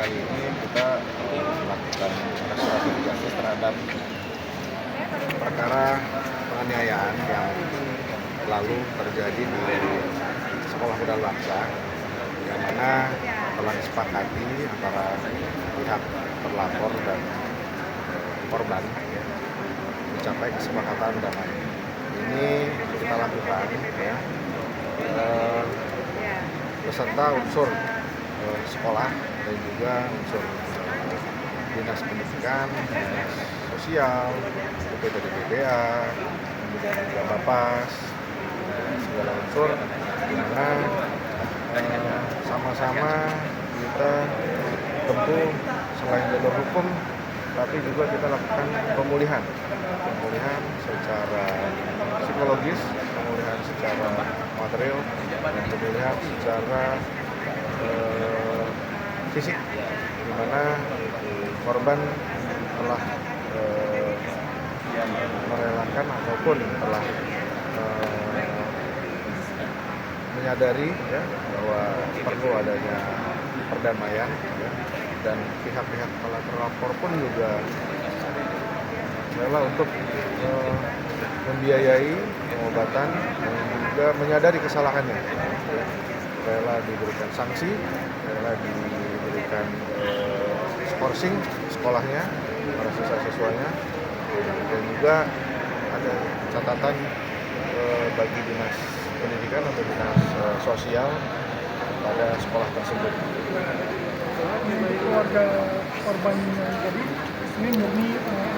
kali ini kita melakukan restoratif justice terhadap perkara penganiayaan yang lalu terjadi di Sekolah Budaya Bangsa, yang mana telah disepakati antara pihak terlapor dan korban mencapai kesepakatan damai. Ini kita lakukan beserta unsur sekolah dan juga unsur dinas pendidikan, dinas sosial, dari PPA, kemudian juga Bapas, segala unsur, di mana sama-sama kita tempuh selain jalur hukum, tapi juga kita lakukan pemulihan secara psikologis, pemulihan secara material, dan pemulihan secara fisik, di mana korban telah merelakan ataupun telah menyadari bahwa perlu adanya perdamaian, dan pihak-pihak terlapor pun juga rela untuk membiayai pengobatan dan juga menyadari kesalahannya, rela diberikan sanksi, rela diberikan skorsing sekolahnya para siswa-siswanya, dan juga ada catatan bagi dinas pendidikan atau dinas sosial pada sekolah tersebut. Untuk keluarga korban yang tadi, ini murni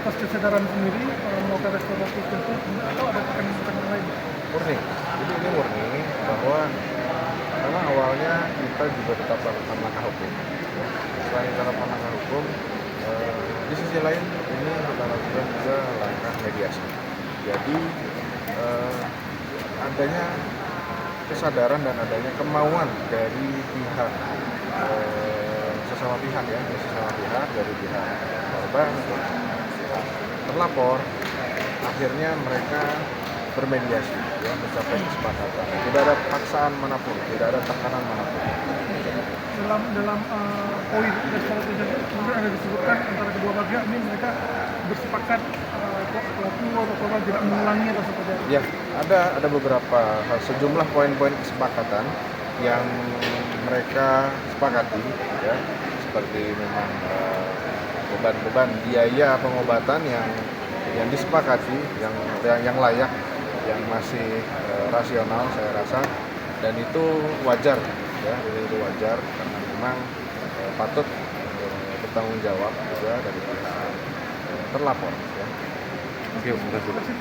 atas kesadaran sendiri melakukan restoratif justice atau ada tekanan lain? Murni, jadi ini murni bahwa karena awalnya kita juga tetap melakukan langkah hukum. Selain melakukan langkah hukum, di sisi lain ini kita lakukan juga langkah mediasi. Jadi adanya kesadaran dan adanya kemauan dari pihak sesama pihak dari pihak korban, terlapor, akhirnya mereka bermediasi, mencapai kesepakatan. Tidak ada paksaan manapun, tidak ada tekanan manapun. Dalam poin restoratif justice kemudian ada disebutkan antara kedua pihak ini mereka bersepakat pelaku atau korban tidak mengulangi atau seperti apa? Ya, ada beberapa sejumlah poin-poin kesepakatan yang mereka sepakati, seperti memang beban biaya pengobatan yang disepakati, yang layak, yang masih rasional saya rasa, dan itu wajar, itu wajar karena memang patut bertanggung jawab juga dari pihak terlapor. Terima kasih.